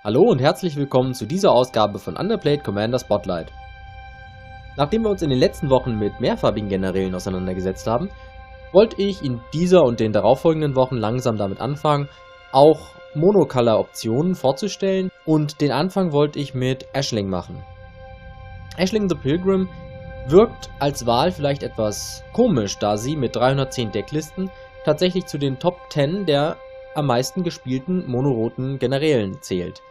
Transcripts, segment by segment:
Hallo und herzlich willkommen zu dieser Ausgabe von Underplayed Commander Spotlight. Nachdem wir uns in den letzten Wochen mit mehrfarbigen Generälen auseinandergesetzt haben, wollte ich in dieser und den darauffolgenden Wochen langsam damit anfangen, auch Monocolor-Optionen vorzustellen, und den Anfang wollte ich mit Aisling machen. Aisling the Pilgrim wirkt als Wahl vielleicht etwas komisch, da sie mit 310 Decklisten tatsächlich zu den Top 10 der am meisten gespielten monoroten Generälen zählt.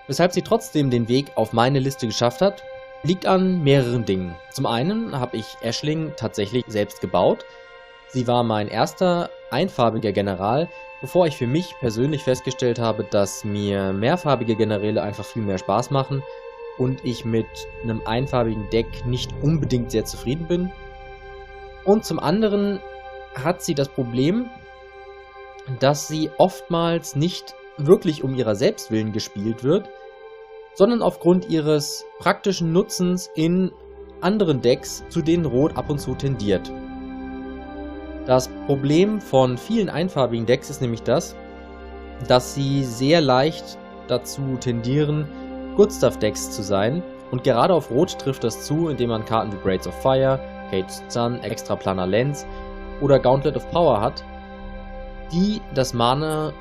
Weshalb sie trotzdem den Weg auf meine Liste geschafft hat, liegt an mehreren Dingen. Zum einen habe ich Aisling tatsächlich selbst gebaut. Sie war mein erster einfarbiger General, bevor ich für mich persönlich festgestellt habe, dass mir mehrfarbige Generäle einfach viel mehr Spaß machen und ich mit einem einfarbigen Deck nicht unbedingt sehr zufrieden bin. Und zum anderen hat sie das Problem, dass sie oftmals nicht wirklich um ihrer Selbstwillen gespielt wird, sondern aufgrund ihres praktischen Nutzens in anderen Decks, zu denen Rot ab und zu tendiert. Das Problem von vielen einfarbigen Decks ist nämlich das, dass sie sehr leicht dazu tendieren, Good Stuff Decks zu sein, und gerade auf Rot trifft das zu, indem man Karten wie Braids of Fire, Caged Sun, Extraplanar Lens oder Gauntlet of Power hat, die das Mana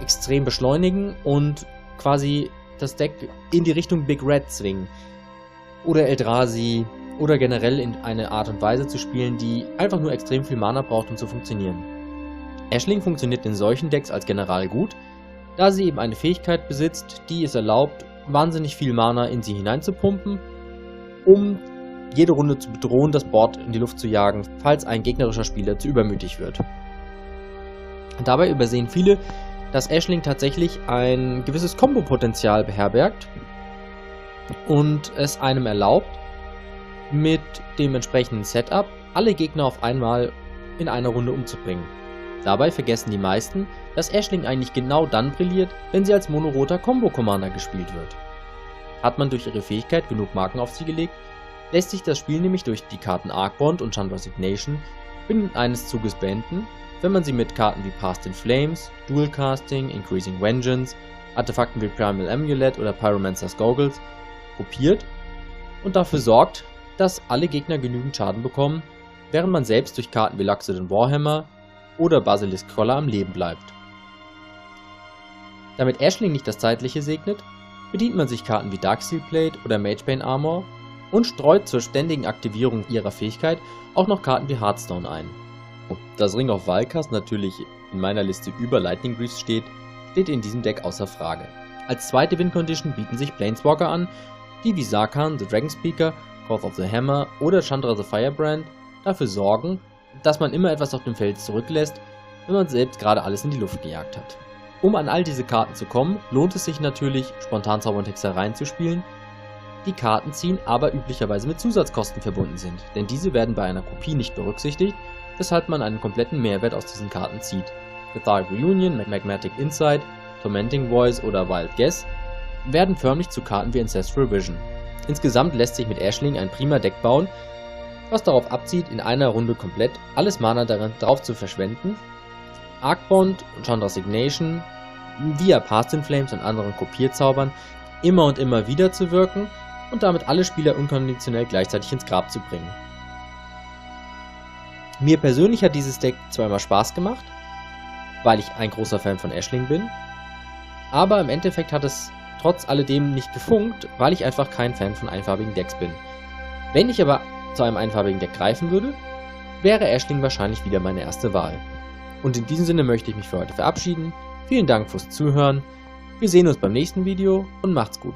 extrem beschleunigen und quasi das Deck in die Richtung Big Red zwingen. Oder Eldrazi, oder generell in eine Art und Weise zu spielen, die einfach nur extrem viel Mana braucht, um zu funktionieren. Aisling funktioniert in solchen Decks als General gut, da sie eben eine Fähigkeit besitzt, die es erlaubt, wahnsinnig viel Mana in sie hineinzupumpen, um jede Runde zu bedrohen, das Board in die Luft zu jagen, falls ein gegnerischer Spieler zu übermütig wird. Dabei übersehen viele, dass Aisling tatsächlich ein gewisses Kombo-Potenzial beherbergt und es einem erlaubt, mit dem entsprechenden Setup alle Gegner auf einmal in einer Runde umzubringen. Dabei vergessen die meisten, dass Aisling eigentlich genau dann brilliert, wenn sie als monoroter Combo-Commander gespielt wird. Hat man durch ihre Fähigkeit genug Marken auf sie gelegt, lässt sich das Spiel nämlich durch die Karten Arcbond und Chandra's Resignation binnen eines Zuges beenden, wenn man sie mit Karten wie Past in Flames, Dual Casting, Increasing Vengeance, Artefakten wie Primal Amulet oder Pyromancer's Goggles kopiert und dafür sorgt, dass alle Gegner genügend Schaden bekommen, während man selbst durch Karten wie Luxodon Warhammer oder Basilisk Collar am Leben bleibt. Damit Aisling nicht das Zeitliche segnet, bedient man sich Karten wie Darksteel Plate oder Magebane Armor und streut zur ständigen Aktivierung ihrer Fähigkeit auch noch Karten wie Hearthstone ein. Dass Ring of Valkas natürlich in meiner Liste über Lightning Greaves steht in diesem Deck außer Frage. Als zweite Win-Condition bieten sich Planeswalker an, die wie Sarkhan, the Dragon Speaker, Koth of the Hammer oder Chandra the Firebrand dafür sorgen, dass man immer etwas auf dem Feld zurücklässt, wenn man selbst gerade alles in die Luft gejagt hat. Um an all diese Karten zu kommen, lohnt es sich natürlich, Spontanzauber und Hexereien zu spielen. Die Karten ziehen aber üblicherweise mit Zusatzkosten verbunden sind, denn diese werden bei einer Kopie nicht berücksichtigt, weshalb man einen kompletten Mehrwert aus diesen Karten zieht. Cathartic Reunion, Magmatic Insight, Tormenting Voice oder Wild Guess werden förmlich zu Karten wie Ancestral Vision. Insgesamt lässt sich mit Aisling ein prima Deck bauen, was darauf abzielt, in einer Runde komplett alles Mana darauf zu verschwenden, Arcbond und Chandra's Resignation via Past in Flames und anderen Kopierzaubern immer und immer wieder zu wirken und damit alle Spieler unkonditionell gleichzeitig ins Grab zu bringen. Mir persönlich hat dieses Deck zwar immer Spaß gemacht, weil ich ein großer Fan von Aisling bin, aber im Endeffekt hat es trotz alledem nicht gefunkt, weil ich einfach kein Fan von einfarbigen Decks bin. Wenn ich aber zu einem einfarbigen Deck greifen würde, wäre Aisling wahrscheinlich wieder meine erste Wahl. Und in diesem Sinne möchte ich mich für heute verabschieden. Vielen Dank fürs Zuhören. Wir sehen uns beim nächsten Video und macht's gut.